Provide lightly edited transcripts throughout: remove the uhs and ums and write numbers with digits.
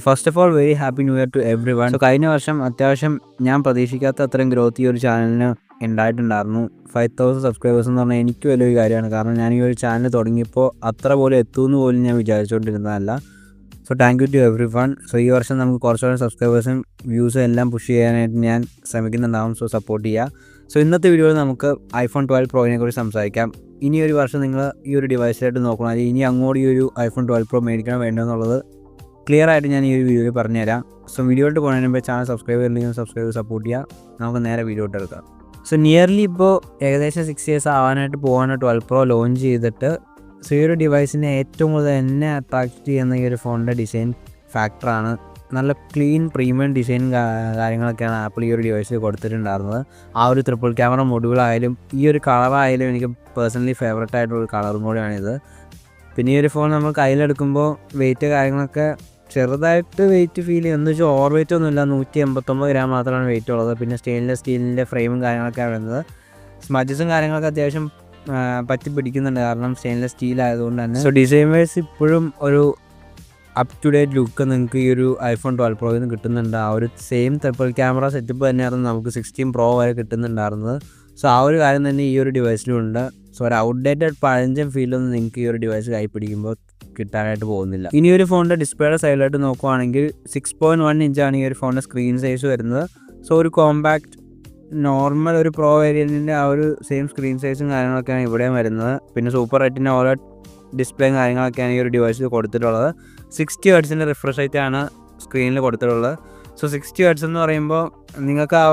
First of all very happy new year to everyone. So കഴിഞ്ഞ വർഷം അത്യാവശ്യം ഞാൻ പ്രതീക്ഷിക്കാത്ത അത്രയും ഗ്രോത്ത് ഈ ഒരു ചാനലിന് ഉണ്ടായിട്ടുണ്ടായിരുന്നു. 5000 സബ്സ്ക്രൈബേഴ്സ് എന്ന് പറഞ്ഞാൽ എനിക്ക് വലിയൊരു കാര്യമാണ്. കാരണം ഞാൻ ഈ ഒരു ചാനൽ തുടങ്ങിയപ്പോൾ അത്ര പോലും എത്തുമെന്ന് പോലും ഞാൻ വിചാരിച്ചുകൊണ്ടിരുന്നതല്ല. So thank you to everyone. So ഈ വർഷം നമുക്ക് കുറച്ചുകൂടെ സബ്സ്ക്രൈബേഴ്സും വ്യൂസും എല്ലാം പുഷ് ചെയ്യാനായിട്ട് ഞാൻ ശ്രമിക്കുന്നുണ്ടാവും. സോ സപ്പോർട്ട് ചെയ്യുക. സോ ഇന്നത്തെ വീഡിയോയിൽ നമുക്ക് iPhone 12 Proനെ കുറിച്ച് സംസാരിക്കാം. ഇനി ഒരു വർഷം നിങ്ങൾ ഈ ഒരു ഡിവൈസിലായിട്ട് നോക്കണം, അല്ലെങ്കിൽ ഇനി അങ്ങോട്ട് ഈ ഒരു iPhone 12 Pro മേടിക്കണം വേണ്ടതെന്നുള്ളത് ക്ലിയർ ആയിട്ട് ഞാൻ ഈ ഒരു വീഡിയോയിൽ പറഞ്ഞുതരാം. സോ വീഡിയോയിട്ട് പോകുന്നതിന് മുമ്പ് ചാനൽ സബ്സ്ക്രൈബ് ചെയ്തില്ലെങ്കിൽ സബ്സ്ക്രൈബ് സപ്പോർട്ട് ചെയ്യുക. നമുക്ക് നേരെ വീഡിയോട്ട് എടുക്കാം. സോ നിയർലി ഇപ്പോൾ ഏകദേശം 6 years ആവാനായിട്ട് പോകാൻ 12 Pro ലോഞ്ച് ചെയ്തിട്ട്, സോ ഈ ഒരു ഡിവൈസിനെ ഏറ്റവും കൂടുതൽ എന്നെ അട്രാക്റ്റ് ചെയ്യുന്ന ഈ ഒരു ഫോണിൻ്റെ ഡിസൈൻ ഫാക്ടറാണ്. നല്ല ക്ലീൻ പ്രീമിയം ഡിസൈൻ കാര്യങ്ങളൊക്കെയാണ് ആപ്പിൾ ഈ ഒരു ഡിവൈസിൽ കൊടുത്തിട്ടുണ്ടായിരുന്നത്. ആ ഒരു ട്രിപ്പിൾ ക്യാമറ മൊഡ്യൂളായാലും ഈ ഒരു കളറായാലും എനിക്ക് പേഴ്സണലി ഫേവറേറ്റ് ആയിട്ടുള്ളൊരു കളറും കൂടിയാണിത്. പിന്നെ ഈ ഒരു ഫോൺ നമ്മൾ കയ്യിലെടുക്കുമ്പോൾ വെയിറ്റ് കാര്യങ്ങളൊക്കെ ചെറുതായിട്ട് വെയിറ്റ് ഫീൽ ചെയ്യും. എന്ന് വെച്ചാൽ ഓവർ വെയിറ്റ് ഒന്നുമില്ല, 189 ഗ്രാം മാത്രമാണ് വെയിറ്റ് ഉള്ളത്. പിന്നെ സ്റ്റെയിൻലെസ് സ്റ്റീലിൻ്റെ ഫ്രെയിമും കാര്യങ്ങളൊക്കെയാണ് വരുന്നത്. സ്മജസും കാര്യങ്ങളൊക്കെ അത്യാവശ്യം പറ്റി പിടിക്കുന്നുണ്ട്, കാരണം സ്റ്റെയിൻലെസ് സ്റ്റീൽ ആയതുകൊണ്ട് തന്നെ. സോ ഡിസൈൻ വൈസ് ഇപ്പോഴും ഒരു അപ് ടു ഡേറ്റ് ലുക്ക് നിങ്ങൾക്ക് ഈ ഒരു iPhone 12 Proയിൽ നിന്ന് കിട്ടുന്നുണ്ട്. ആ ഒരു സെയിം ട്രിപ്പിൾ ക്യാമറ സെറ്റപ്പ് തന്നെയായിരുന്നു നമുക്ക് 16 Pro വരെ കിട്ടുന്നുണ്ടായിരുന്നത്. സോ ആ ഒരു കാര്യം തന്നെ ഈ ഒരു ഡിവൈസിലുണ്ട്. സോ ഒരു ഔട്ട്ഡേറ്റഡ് പഴഞ്ചൻ ഫീലൊന്നും നിങ്ങൾക്ക് ഈ ഒരു ഡിവൈസ് കൈ പിടിക്കുമ്പോൾ കിട്ടാനായിട്ട് പോകുന്നില്ല. ഇനി ഒരു ഫോണിൻ്റെ ഡിസ്പ്ലേയുടെ സൈഡിലായിട്ട് നോക്കുവാണെങ്കിൽ 6.1 ഇഞ്ചാണ് ഈ ഒരു ഫോണിൻ്റെ സ്ക്രീൻ സൈസ് വരുന്നത്. സോ ഒരു കോമ്പാക്ട് നോർമൽ ഒരു പ്രോ വേരിയൻറ്റിൻ്റെ ആ ഒരു സെയിം സ്ക്രീൻ സൈസും കാര്യങ്ങളൊക്കെയാണ് ഇവിടെയും വരുന്നത്. പിന്നെ സൂപ്പർ റെറ്റിൻ്റെ ഓരോ ഡിസ്പ്ലേയും കാര്യങ്ങളൊക്കെയാണ് ഈ ഒരു ഡിവൈസിൽ കൊടുത്തിട്ടുള്ളത്. 60 Hz റിഫ്രഷ് റേറ്റാണ് സ്ക്രീനിൽ കൊടുത്തിട്ടുള്ളത്. സോ 60 Hz എന്ന് പറയുമ്പോൾ നിങ്ങൾക്ക് ആ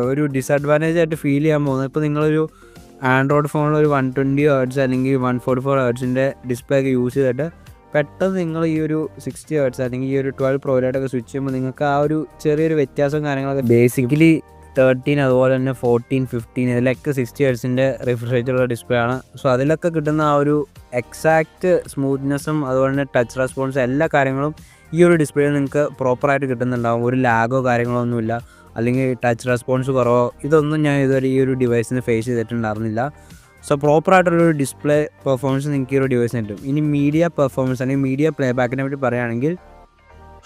ഒരു ഡിസഡ്വാൻറ്റേജ് ആയിട്ട് ഫീൽ ചെയ്യാൻ പോകുന്നത്, ഇപ്പോൾ നിങ്ങളൊരു ആൻഡ്രോയിഡ് ഫോണിൽ ഒരു 120 Hz അല്ലെങ്കിൽ 144 Hz ഡിസ്പ്ലേ ഒക്കെ യൂസ് ചെയ്തിട്ട് പെട്ടെന്ന് നിങ്ങൾ ഈ ഒരു 60 Hz അല്ലെങ്കിൽ ഈ ഒരു 12 Proയിലോട്ടൊക്കെ സ്വിച്ച് ചെയ്യുമ്പോൾ നിങ്ങൾക്ക് ആ ഒരു ചെറിയൊരു വ്യത്യാസവും കാര്യങ്ങളൊക്കെ ബേസിക്കലി 13 അതുപോലെ തന്നെ 14, 15 ഇതിലൊക്കെ 60 Hz റിഫ്രഷ് റേറ്റുള്ള ഡിസ്പ്ലേ ആണ്. സോ അതിലൊക്കെ കിട്ടുന്ന ആ ഒരു എക്സാക്റ്റ് സ്മൂത്ത്നെസ്സും അതുപോലെ തന്നെ ടച്ച് റെസ്പോൺസും എല്ലാ കാര്യങ്ങളും ഈ ഒരു ഡിസ്പ്ലേയിൽ നിങ്ങൾക്ക് പ്രോപ്പറായിട്ട് കിട്ടുന്നുണ്ടാവും. ഒരു ലാഗോ കാര്യങ്ങളോ ഒന്നുമില്ല, അല്ലെങ്കിൽ ടച്ച് റെസ്പോൺസ് കുറവോ ഇതൊന്നും ഞാൻ ഇതുവരെ ഈ ഒരു ഡിവൈസിന് ഫേസ് ചെയ്തിട്ടുണ്ടായിരുന്നില്ല. സോ പ്രോപ്പറായിട്ടുള്ളൊരു ഡിസ്പ്ലേ പെർഫോമൻസ് നിങ്ങൾക്ക് ഈ ഒരു ഡിവൈസിന് കിട്ടും. ഇനി മീഡിയ പെർഫോമൻസ് അല്ലെങ്കിൽ മീഡിയ പ്ലേ ബാക്കിനെ പറ്റി പറയുകയാണെങ്കിൽ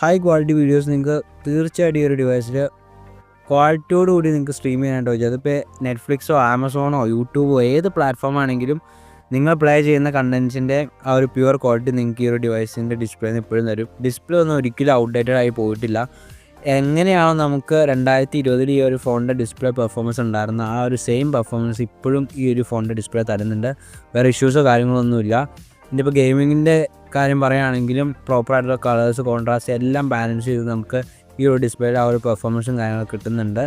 ഹൈ ക്വാളിറ്റി വീഡിയോസ് നിങ്ങൾക്ക് തീർച്ചയായിട്ടും ഈ ഒരു ഡിവൈസിൽ ക്വാളിറ്റിയോടുകൂടി നിങ്ങൾക്ക് സ്ട്രീം ചെയ്യാനായിട്ട് പറ്റും. അതിപ്പോൾ നെറ്റ്ഫ്ലിക്സോ ആമസോണോ യൂട്യൂബോ ഏത് പ്ലാറ്റ്ഫോം ആണെങ്കിലും നിങ്ങൾ പ്ലേ ചെയ്യുന്ന കണ്ടൻസിൻ്റെ ആ ഒരു പ്യുവർ ക്വാളിറ്റി നിങ്ങൾക്ക് ഈ ഒരു ഡിവൈസിൻ്റെ ഡിസ്പ്ലേന്ന് ഇപ്പോഴും തരും. ഡിസ്പ്ലേ ഒന്നും ഒരിക്കലും ഔട്ട്ഡേറ്റഡ് ആയി പോയിട്ടില്ല. എങ്ങനെയാണോ നമുക്ക് 2020 ഈ ഒരു ഫോണിൻ്റെ ഡിസ്പ്ലേ പെർഫോമൻസ് ഉണ്ടായിരുന്ന ആ ഒരു സെയിം പെർഫോമൻസ് ഇപ്പോഴും ഈ ഒരു ഫോണിൻ്റെ ഡിസ്പ്ലേ തരുന്നുണ്ട്. വേറെ ഇഷ്യൂസോ കാര്യങ്ങളൊന്നുമില്ല. ഇനിയിപ്പോൾ ഗെയിമിങ്ങിൻ്റെ കാര്യം പറയുകയാണെങ്കിലും പ്രോപ്പറായിട്ടുള്ള കളേഴ്സ് കോൺട്രാസ്റ്റ് എല്ലാം ബാലൻസ് ചെയ്ത് നമുക്ക് ഈ ഒരു ഡിസ്പ്ലേയിൽ ആ ഒരു പെർഫോമൻസും കാര്യങ്ങളൊക്കെ കിട്ടുന്നുണ്ട്.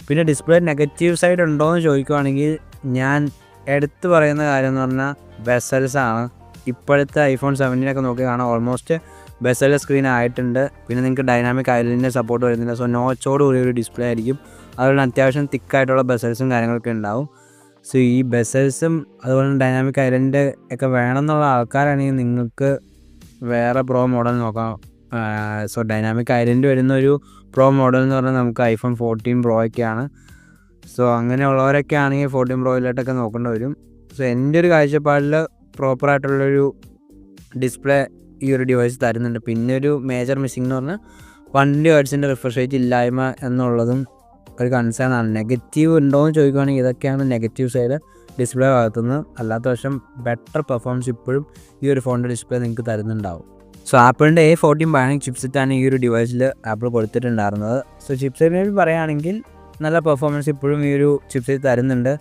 പിന്നെ ഡിസ്പ്ലേ നെഗറ്റീവ് സൈഡ് ഉണ്ടോ എന്ന് ചോദിക്കുകയാണെങ്കിൽ ഞാൻ എടുത്തു പറയുന്ന കാര്യം എന്ന് പറഞ്ഞാൽ ബെസൽസാണ്. ഇപ്പോഴത്തെ iPhone 17 നോക്കി കാണാം, ഓൾമോസ്റ്റ് ബെസൽ സ്ക്രീൻ ആയിട്ടുണ്ട്. പിന്നെ നിങ്ങൾക്ക് ഡൈനാമിക് ഐലൻഡിൻ്റെ സപ്പോർട്ട് വരുന്നില്ല. സോ നോച്ചോട് കൂടി ഒരു ഡിസ്പ്ലേ ആയിരിക്കും. അതുപോലെ അത്യാവശ്യം തിക്കായിട്ടുള്ള ബെസൽസും കാര്യങ്ങളൊക്കെ ഉണ്ടാവും. സോ ഈ ബെസൽസും അതുപോലെ ഡൈനാമിക് ഐലൻഡ് ഒക്കെ വേണമെന്നുള്ള ആൾക്കാരാണെങ്കിൽ നിങ്ങൾക്ക് വേറെ പ്രോ മോഡൽ നോക്കാം. സോ ഡൈനാമിക് ഐലൻഡ് വരുന്ന ഒരു പ്രോ മോഡൽ എന്ന് പറഞ്ഞാൽ നമുക്ക് iPhone 14 Pro ഒക്കെയാണ്. സോ അങ്ങനെയുള്ളവരൊക്കെ ആണെങ്കിൽ 14 Proയിലോട്ടൊക്കെ നോക്കേണ്ടി വരും. സോ എൻ്റെ ഒരു കാഴ്ചപ്പാടിൽ പ്രോപ്പറായിട്ടുള്ളൊരു ഡിസ്പ്ലേ ഈ ഒരു ഡിവൈസ് തരുന്നുണ്ട്. പിന്നെ ഒരു മേജർ മിസ്സിംഗ് എന്ന് പറഞ്ഞാൽ 120 Hz റിഫ്രഷ് റേറ്റ് ഇല്ലായ്മ എന്നുള്ളതും ഒരു കൺസേൺ ആണ്. നെഗറ്റീവ് ഉണ്ടോ എന്ന് ചോദിക്കുകയാണെങ്കിൽ ഇതൊക്കെയാണ് നെഗറ്റീവ് സൈഡ് ഡിസ്പ്ലേ ഭാഗത്തുനിന്ന്. അല്ലാത്ത പക്ഷം ബെറ്റർ പെർഫോമൻസ് ഇപ്പോഴും ഈ ഒരു ഫോണിൻ്റെ ഡിസ്പ്ലേ നിങ്ങൾക്ക് തരുന്നുണ്ടാവും. സോ ആപ്പിളിൻ്റെ A14 Bionic ചിപ്സെറ്റാണ് ഈ ഒരു ഡിവൈസിൽ ആപ്പിൾ കൊടുത്തിട്ടുണ്ടായിരുന്നത്. സോ ചിപ്സെറ്റിനെ പറയുകയാണെങ്കിൽ നല്ല പെർഫോമൻസ് ഇപ്പോഴും ഈ ഒരു ചിപ്സെറ്റ് തരുന്നുണ്ട്.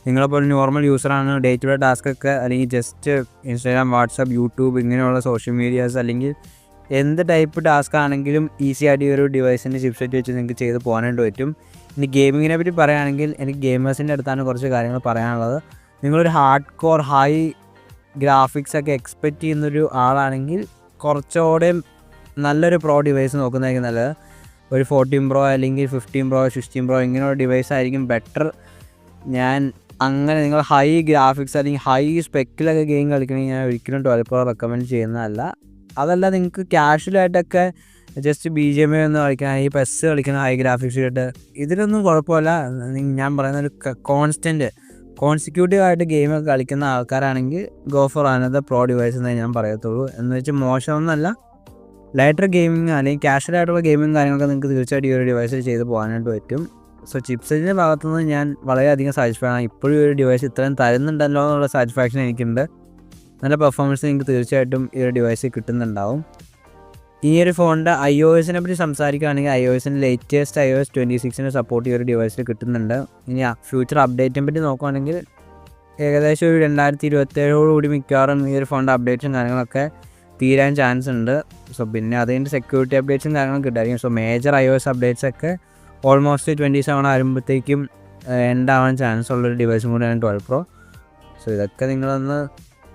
നിങ്ങളിപ്പോൾ നോർമൽ യൂസറാണ്, ഡേ ടു ഡേ ടാസ്കൊക്കെ അല്ലെങ്കിൽ ജസ്റ്റ് ഇൻസ്റ്റാഗ്രാം, വാട്സാപ്പ്, യൂട്യൂബ് ഇങ്ങനെയുള്ള സോഷ്യൽ മീഡിയാസ് അല്ലെങ്കിൽ എന്ത് ടൈപ്പ് ടാസ്ക് ആണെങ്കിലും ഈസി ആയിട്ട് ഈ ഒരു ഡിവൈസിൻ്റെ ചിപ്സെറ്റ് വെച്ച് നിങ്ങൾക്ക് ചെയ്ത് പോകാനായിട്ട് പറ്റും. ഇനി ഗെയിമിങ്ങിനെ പറ്റി പറയുകയാണെങ്കിൽ എനിക്ക് ഗെയിമേഴ്സിൻ്റെ അടുത്താണ് കുറച്ച് കാര്യങ്ങൾ പറയാനുള്ളത്. നിങ്ങളൊരു ഹാർഡ് കോർ ഹൈ ഗ്രാഫിക്സ് ഒക്കെ എക്സ്പെക്റ്റ് ചെയ്യുന്നൊരു ആളാണെങ്കിൽ കുറച്ചുകൂടെ നല്ലൊരു പ്രോ ഡിവൈസ് നോക്കുന്നതായിരിക്കും നല്ലത്. ഒരു 14 Pro അല്ലെങ്കിൽ 15 Pro 16 Pro ഇങ്ങനെയുള്ള ഡിവൈസ് ആയിരിക്കും ബെറ്റർ. ഞാൻ അങ്ങനെ നിങ്ങൾ ഹൈ ഗ്രാഫിക്സ് അല്ലെങ്കിൽ ഹൈ സ്പെക്കിലൊക്കെ ഗെയിം കളിക്കണമെങ്കിൽ ഞാൻ ഒരിക്കലും 12 Pro റെക്കമെൻഡ് ചെയ്യുന്നതല്ല. അതല്ല നിങ്ങൾക്ക് ക്യാഷ്വലായിട്ടൊക്കെ ജസ്റ്റ് BGMI ഒന്ന് കളിക്കണം, ഈ PES കളിക്കണം ഹൈ ഗ്രാഫിക്സ് ഇട്ട്, ഇതിലൊന്നും കുഴപ്പമില്ല. ഞാൻ പറയുന്ന ഒരു കോൺസിക്യൂട്ടീവ് ആയിട്ട് ഗെയിമൊക്കെ കളിക്കുന്ന ആൾക്കാരാണെങ്കിൽ go for another pro device എന്നേ ഞാൻ പറയത്തുള്ളൂ. എന്ന് വെച്ചാൽ മോശമൊന്നുമല്ല, ലൈറ്റർ ഗെയിമിങ് അല്ലെങ്കിൽ കാഷ്വൽ ആയിട്ടുള്ള ഗെയിമിങ് കാര്യങ്ങളൊക്കെ നിങ്ങൾക്ക് തീർച്ചയായിട്ടും ഈ ഒരു ഡിവൈസിൽ ചെയ്ത് പോകാനായിട്ട് പറ്റും. സോ ചിപ്സെറ്റിൻ്റെ ഭാഗത്തുനിന്ന് ഞാൻ വളരെയധികം സാറ്റിസ്ഫൈഡ് ആണ്. ഇപ്പോഴും ഈ ഒരു ഡിവൈസ് ഇത്രയും തരുന്നുണ്ടല്ലോ എന്നുള്ള സാറ്റിസ്ഫാക്ഷൻ എനിക്കുണ്ട്. നല്ല പെർഫോമൻസ് നിങ്ങൾക്ക് തീർച്ചയായിട്ടും ഈ ഒരു ഡിവൈസിൽ കിട്ടുന്നുണ്ടാവും. ഈ ഒരു ഫോണിൻ്റെ iOS-നെ പറ്റി സംസാരിക്കുകയാണെങ്കിൽ iOS-ൻ്റെ ലേറ്റസ്റ്റ് iOS 26 സപ്പോർട്ട് ഈ ഒരു ഡിവൈസിൽ കിട്ടുന്നുണ്ട്. ഇനി ഫ്യൂച്ചർ അപ്ഡേറ്റിനെ പറ്റി നോക്കുകയാണെങ്കിൽ ഏകദേശം ഒരു 2027 മിക്കവാറും ഈ ഒരു ഫോണിൻ്റെ അപ്ഡേറ്റ്സും കാര്യങ്ങളൊക്കെ തീരാൻ ചാൻസ് ഉണ്ട്. സോ പിന്നെ അതിൻ്റെ സെക്യൂരിറ്റി അപ്ഡേറ്റ്സും കാര്യങ്ങളൊക്കെ കിട്ടായിരിക്കും. സോ മേജർ iOS അപ്ഡേറ്റ്സ് ഒക്കെ ഓൾമോസ്റ്റ് 27 ആകുമ്പോഴത്തേക്കും എൻഡ് ആവാൻ ചാൻസ് ഉള്ളൊരു ഡിവൈസും കൂടിയാണ് 12 Pro. സോ ഇതൊക്കെ നിങ്ങളൊന്ന്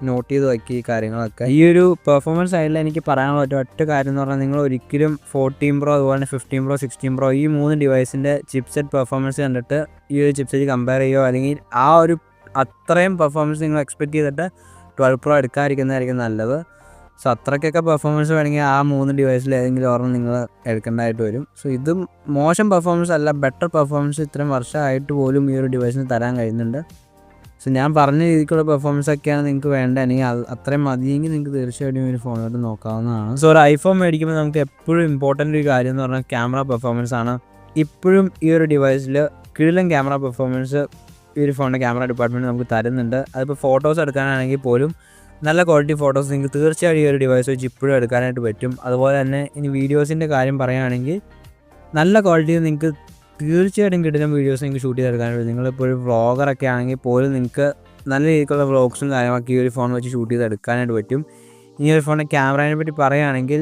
നോട്ട് ചെയ്ത് വയ്ക്കുക ഈ കാര്യങ്ങളൊക്കെ. ഈ ഒരു പെർഫോമൻസ് സൈഡിൽ എനിക്ക് പറയാനുള്ള ഒറ്റ കാര്യം എന്ന് പറഞ്ഞാൽ നിങ്ങൾ ഒരിക്കലും 14 Pro അതുപോലെ 15 Pro 16 Pro ഈ 3 ഡിവൈസിൻ്റെ ചിപ്സെറ്റ് പെർഫോമൻസ് കണ്ടിട്ട് ഈ ഒരു ചിപ്സെറ്റ് കമ്പയർ ചെയ്യുകയോ അല്ലെങ്കിൽ ആ ഒരു അത്രയും പെർഫോമൻസ് നിങ്ങൾ എക്സ്പെക്റ്റ് ചെയ്തിട്ട് 12 Pro എടുക്കാതിരിക്കുന്നതായിരിക്കും നല്ലത്. സോ അത്രയ്ക്കൊക്കെ പെർഫോമൻസ് വേണമെങ്കിൽ ആ 3 ഡിവൈസിൽ ഏതെങ്കിലും ഒരെണ്ണം നിങ്ങൾ എടുക്കേണ്ടതായിട്ട് വരും. സോ ഇതും മോശം പെർഫോമൻസ് അല്ല, ബെറ്റർ പെർഫോമൻസ് ഇത്രയും വർഷമായിട്ട് പോലും ഈ ഒരു ഡിവൈസിന് തരാൻ കഴിയുന്നുണ്ട്. സോ ഞാൻ പറഞ്ഞ രീതിക്കുള്ള പെർഫോമൻസ് ഒക്കെയാണ് നിങ്ങൾക്ക് വേണ്ടത്, അല്ലെങ്കിൽ അത്രയും മതിയെങ്കിൽ നിങ്ങൾക്ക് തീർച്ചയായിട്ടും ഒരു ഫോണോട്ട് നോക്കാവുന്നതാണ്. സോ ഒരു ഐഫോൺ മേടിക്കുമ്പോൾ നമുക്ക് എപ്പോഴും ഇമ്പോർട്ടൻ്റ് ഒരു കാര്യം എന്ന് പറഞ്ഞാൽ ക്യാമറ പെർഫോമൻസ് ആണ്. ഇപ്പോഴും ഈ ഒരു ഡിവൈസിൽ കിടിലൻ ക്യാമറ പെർഫോമൻസ് ഈ ഒരു ഫോണിൻ്റെ ക്യാമറ ഡിപ്പാർട്ട്മെൻറ്റ് നമുക്ക് തരുന്നുണ്ട്. അതിപ്പോൾ ഫോട്ടോസ് എടുക്കാനാണെങ്കിൽ പോലും നല്ല ക്വാളിറ്റി ഫോട്ടോസ് നിങ്ങൾക്ക് തീർച്ചയായിട്ടും ഈ ഒരു ഡിവൈസ് വെച്ച് ഇപ്പോഴും എടുക്കാനായിട്ട് പറ്റും. അതുപോലെ തന്നെ ഇനി വീഡിയോസിൻ്റെ കാര്യം പറയുകയാണെങ്കിൽ നല്ല ക്വാളിറ്റി നിങ്ങൾക്ക് തീർച്ചയായിട്ടും കിട്ടുന്ന വീഡിയോസ് നിങ്ങൾക്ക് ഷൂട്ട് ചെയ്തെടുക്കാനായിട്ട് പറ്റും. നിങ്ങളിപ്പോൾ ഒരു വ്ളോഗറൊക്കെ ആണെങ്കിൽ പോലും നിങ്ങൾക്ക് നല്ല രീതിക്കുള്ള വ്ളോഗ്സും കാര്യങ്ങളൊക്കെ ഈ ഒരു ഫോൺ വെച്ച് ഷൂട്ട് ചെയ്തെടുക്കാനായിട്ട് പറ്റും. ഈ ഒരു ഫോണിൻ്റെ ക്യാമറയെ പറ്റി പറയുകയാണെങ്കിൽ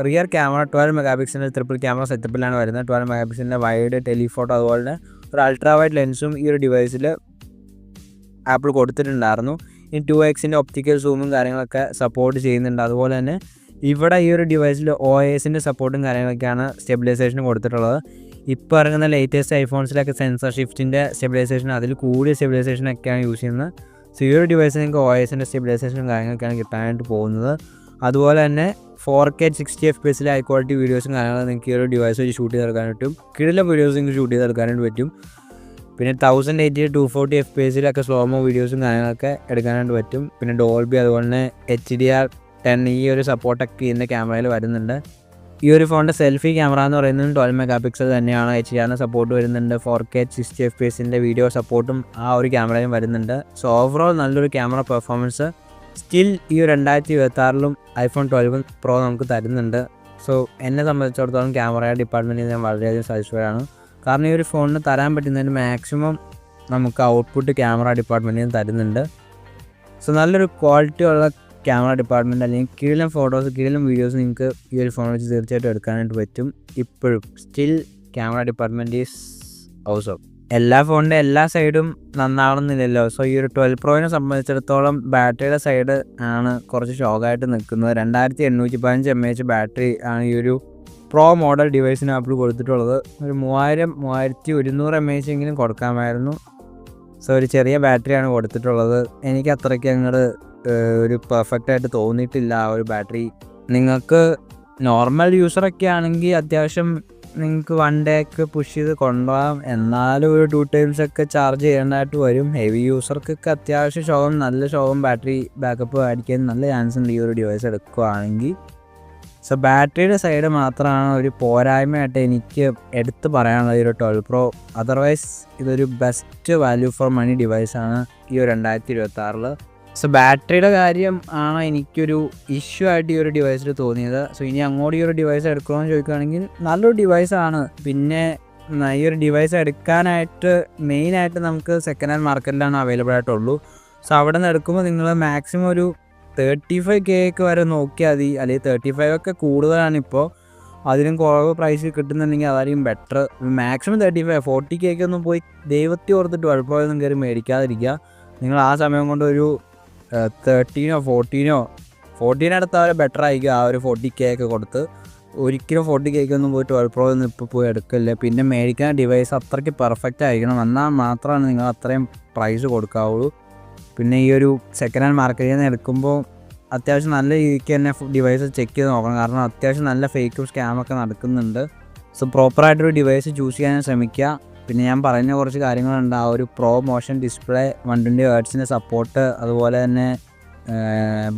റിയർ ക്യാമറ 12 മെഗാപിക്സലിൻ്റെ ട്രിപ്പിൾ ക്യാമറ സെറ്റപ്പിലാണ് വരുന്നത്. 12 മെഗാപിക്സലിൻ്റെ വൈഡ് ടെലിഫോട്ടോ അതുപോലെ തന്നെ ഒരു അൾട്രാ വൈഡ് ലെൻസും ഈ ഒരു ഡിവൈസിൽ ആപ്പിൾ കൊടുത്തിട്ടുണ്ടായിരുന്നു. ഈ 2x ഒപ്റ്റിക്കൽ സൂമും കാര്യങ്ങളൊക്കെ സപ്പോർട്ട് ചെയ്യുന്നുണ്ട്. അതുപോലെ തന്നെ ഇവിടെ ഈ ഒരു ഡിവൈസിൽ OIS-ൻ്റെ സപ്പോർട്ടും കാര്യങ്ങളൊക്കെയാണ് സ്റ്റെബിലൈസേഷൻ കൊടുത്തിട്ടുള്ളത്. ഇപ്പോൾ ഇറങ്ങുന്ന ലേറ്റസ്റ്റ് ഐഫോൺസിലൊക്കെ സെൻസർ ഷിഫ്റ്റിൻ്റെ സ്റ്റെബിലൈസേഷൻ അതിൽ കൂടിയ സ്റ്റെബിലൈസേഷനൊക്കെയാണ് യൂസ് ചെയ്യുന്നത്. സോ ഈ ഒരു ഡിവൈസിൽ നിങ്ങൾക്ക് OIS-ൻ്റെ സ്റ്റെബിലൈസേഷനും കാര്യങ്ങളൊക്കെയാണ് കിട്ടാനായിട്ട് പോകുന്നത്. അതുപോലെ തന്നെ 4K 60 FPS ഹൈ ക്വാളിറ്റി വീഡിയോസും കാര്യങ്ങളും നിങ്ങൾക്ക് ഈ ഒരു ഡിവൈസ് വെച്ച് ഷൂട്ട് ചെയ്തെടുക്കാൻ പറ്റും. കിടില വീഡിയോസ് നിങ്ങൾക്ക് ഷൂട്ട് ചെയ്തെടുക്കാനായിട്ട് പറ്റും. പിന്നെ 1080 240 FPS സ്ലോമോ വീഡിയോസും കാര്യങ്ങളൊക്കെ എടുക്കാനായിട്ട് പറ്റും. പിന്നെ ഡോൾബി അതുപോലെ തന്നെ HDR10 ഈ ഒരു സപ്പോർട്ടൊക്കെ ഇതിൻ്റെ ക്യാമറയിൽ വരുന്നുണ്ട്. ഈ ഒരു ഫോണിൻ്റെ സെൽഫി ക്യാമറ എന്ന് പറയുന്നത് 12 മെഗാപിക്സൽ തന്നെയാണ്. HDR സപ്പോർട്ട് വരുന്നുണ്ട്. 4K 60 FPS വീഡിയോ സപ്പോർട്ടും ആ ഒരു ക്യാമറയും വരുന്നുണ്ട്. സോ ഓവറോൾ നല്ലൊരു ക്യാമറ പെർഫോമൻസ് സ്റ്റിൽ ഈ 2026 iPhone 12 Pro നമുക്ക് തരുന്നുണ്ട്. സോ എന്നെ സംബന്ധിച്ചിടത്തോളം ക്യാമറ ഡിപ്പാർട്ട്മെൻറ്റിൽ ഞാൻ വളരെയധികം സാറ്റിസ്ഫൈഡ് ആണ്. കാരണം ഈ ഒരു ഫോണിന് തരാൻ പറ്റുന്നതിന് മാക്സിമം നമുക്ക് ഔട്ട്പുട്ട് ക്യാമറ ഡിപ്പാർട്ട്മെൻറ്റിൽ തരുന്നുണ്ട്. സോ നല്ലൊരു ക്വാളിറ്റി ഉള്ള ക്യാമറ ഡിപ്പാർട്ട്മെൻറ്റ് അല്ലെങ്കിൽ കിടിലൻ ഫോട്ടോസ് കിടിലൻ വീഡിയോസ് നിങ്ങൾക്ക് ഈ ഒരു ഫോൺ വെച്ച് തീർച്ചയായിട്ടും എടുക്കാനായിട്ട് പറ്റും. ഇപ്പോഴും സ്റ്റിൽ ക്യാമറ ഡിപ്പാർട്ട്മെൻറ്റ് ഈസ് ഔസം. എല്ലാ ഫോണിൻ്റെ എല്ലാ സൈഡും നന്നാവണമെന്നില്ലല്ലോ. സോ ഈ ഒരു 12 Proനെ സംബന്ധിച്ചിടത്തോളം ബാറ്ററിയുടെ സൈഡ് ആണ് കുറച്ച് ഷോക്കായിട്ട് നിൽക്കുന്നത്. 2815 mAh ബാറ്ററി ആണ് ഈ ഒരു പ്രോ മോഡൽ ഡിവൈസിന് ആപ്പിൾ കൊടുത്തിട്ടുള്ളത്. ഒരു 3100 mAh എങ്കിലും കൊടുക്കാമായിരുന്നു. സോ ഒരു ചെറിയ ബാറ്ററിയാണ് കൊടുത്തിട്ടുള്ളത്. എനിക്ക് അത്രയ്ക്ക് അങ്ങോട്ട് ഒരു പെർഫെക്റ്റായിട്ട് തോന്നിയിട്ടില്ല ആ ഒരു ബാറ്ററി. നിങ്ങൾക്ക് നോർമൽ യൂസറൊക്കെ ആണെങ്കിൽ അത്യാവശ്യം നിങ്ങൾക്ക് 1 ഡേക്ക് പുഷ് ചെയ്ത് കൊണ്ടുപോകാം. എന്നാലും ഒരു 2 times ഒക്കെ ചാർജ് ചെയ്യേണ്ടതായിട്ട് വരും. ഹെവി യൂസർക്കൊക്കെ അത്യാവശ്യം നല്ല ശോകം ബാറ്ററി ബാക്കപ്പ് അടിക്കാൻ നല്ല ചാൻസ് ഉണ്ട് ഈ ഒരു ഡിവൈസ് എടുക്കുകയാണെങ്കിൽ. സോ ബാറ്ററിയുടെ സൈഡ് മാത്രമാണ് ഒരു പോരായ്മയായിട്ട് എനിക്ക് എടുത്ത് പറയാനുള്ളത് ഈ ഒരു 12 Pro. അതർവൈസ് ഇതൊരു ബെസ്റ്റ് വാല്യൂ ഫോർ മണി ഡിവൈസാണ് ഈ ഒരു 2026. സോ ബാറ്ററിയുടെ കാര്യം ആണ് എനിക്കൊരു ഇഷ്യൂ ആയിട്ട് ഈ ഒരു ഡിവൈസിൽ തോന്നിയത്. സോ ഇനി അങ്ങോട്ട് ഈ ഒരു ഡിവൈസ് എടുക്കണമെന്ന് ചോദിക്കുകയാണെങ്കിൽ നല്ലൊരു ഡിവൈസാണ്. പിന്നെ ഈ ഒരു ഡിവൈസ് എടുക്കാനായിട്ട് മെയിനായിട്ട് നമുക്ക് സെക്കൻഡ് ഹാൻഡ് മാർക്കറ്റിലാണ് അവൈലബിൾ ആയിട്ടുള്ളൂ. സോ അവിടെ നിന്ന് എടുക്കുമ്പോൾ നിങ്ങൾ മാക്സിമം ഒരു 35K വരെ നോക്കിയാൽ മതി. അല്ലെങ്കിൽ 35 ഒക്കെ കൂടുതലാണ് ഇപ്പോൾ. അതിനും കുറവ് പ്രൈസിൽ കിട്ടുന്നുണ്ടെങ്കിൽ അതായിരിക്കും ബെറ്റർ. മാക്സിമം 35 40K ഒന്നും പോയി ദൈവത്തെ ഓർത്തിട്ട് 12 Pro ഒന്നും കയറി മേടിക്കാതിരിക്കുക. നിങ്ങൾ ആ സമയം കൊണ്ട് ഒരു 13 14 എടുത്താൽ ബെറ്റർ ആയിരിക്കും. ആ ഒരു 40K ഒക്കെ കൊടുത്ത് ഒരിക്കലും 40K ഒന്നും പോയി 12 Pro ഒന്നും ഇപ്പോൾ പോയി എടുക്കില്ല. പിന്നെ മേടിക്കാൻ ഡിവൈസ് അത്രയ്ക്ക് പെർഫെക്റ്റ് ആയിരിക്കണം. എന്നാൽ മാത്രമാണ് നിങ്ങൾ അത്രയും പ്രൈസ് കൊടുക്കാവുള്ളൂ. പിന്നെ ഈ ഒരു സെക്കൻഡ് ഹാൻഡ് മാർക്കറ്റിൽ നിന്ന് എടുക്കുമ്പോൾ അത്യാവശ്യം നല്ല രീതിക്ക് തന്നെ ഡിവൈസ് ചെക്ക് ചെയ്ത് നോക്കണം. കാരണം അത്യാവശ്യം നല്ല ഫേക്കും സ്കാമൊക്കെ നടക്കുന്നുണ്ട്. സോ പ്രോപ്പറായിട്ടൊരു ഡിവൈസ് ചൂസ് ചെയ്യാൻ ശ്രമിക്കുക. പിന്നെ ഞാൻ പറഞ്ഞ കുറച്ച് കാര്യങ്ങളുണ്ട്. ആ ഒരു pro motion display 120 Hz support, അതുപോലെ തന്നെ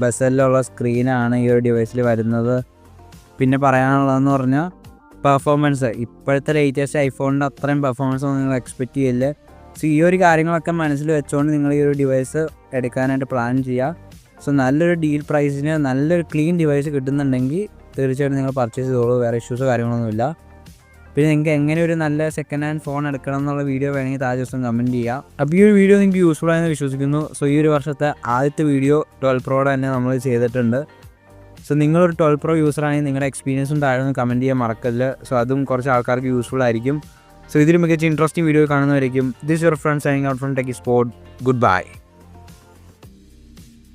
ബസലിലുള്ള സ്ക്രീനാണ് ഈ ഒരു ഡിവൈസിൽ വരുന്നത്. പിന്നെ പറയാനുള്ളതെന്ന് പറഞ്ഞാൽ പെർഫോമൻസ്. ഇപ്പോഴത്തെ ലേറ്റസ്റ്റ് ഐഫോണിൻ്റെ അത്രയും പെർഫോമൻസ് ഒന്നും നിങ്ങൾ എക്സ്പെക്റ്റ് ചെയ്യില്ല. സോ ഈ ഒരു കാര്യങ്ങളൊക്കെ മനസ്സിൽ വെച്ചുകൊണ്ട് നിങ്ങൾ ഈ ഒരു ഡിവൈസ് എടുക്കാനായിട്ട് പ്ലാൻ ചെയ്യുക. സോ നല്ലൊരു ഡീൽ പ്രൈസിന് നല്ലൊരു ക്ലീൻ ഡിവൈസ് കിട്ടുന്നുണ്ടെങ്കിൽ തീർച്ചയായിട്ടും നിങ്ങൾ പർച്ചേസ് ചെയ്തോളൂ. വേറെ ഇഷ്യൂസോ കാര്യങ്ങളൊന്നുമില്ല. പിന്നെ നിങ്ങൾക്ക് എങ്ങനെ ഒരു നല്ല സെക്കൻഡ് ഹാൻഡ് ഫോൺ എടുക്കണം എന്നുള്ള വീഡിയോ വേണമെങ്കിൽ താഴെ ദിവസം കമൻറ്റ് ചെയ്യാം. അപ്പോൾ ഈ ഒരു വീഡിയോ നിങ്ങൾക്ക് യൂസ്ഫുൾ ആയെന്ന് വിശ്വസിക്കുന്നു. സോ ഈ ഒരു വർഷത്തെ ആദ്യത്തെ വീഡിയോ 12 Proയുടെ തന്നെ നമ്മൾ ചെയ്തിട്ടുണ്ട്. സോ നിങ്ങളൊരു 12 Pro യൂസറാണെങ്കിൽ നിങ്ങളുടെ എക്സ്പീരിയൻസും താഴെ ഒന്ന് കമൻറ്റ് ചെയ്യാൻ മറക്കല്ല. സോ അതും കുറച്ച് ആൾക്കാർക്ക് യൂസ്ഫുൾ ആയിരിക്കും. സോ ഇതിൽ മികച്ച ഇൻട്രസ്റ്റിംഗ് വീഡിയോ കാണുന്നവരായിരിക്കും. This your friend signing out from tech sport. Good bye.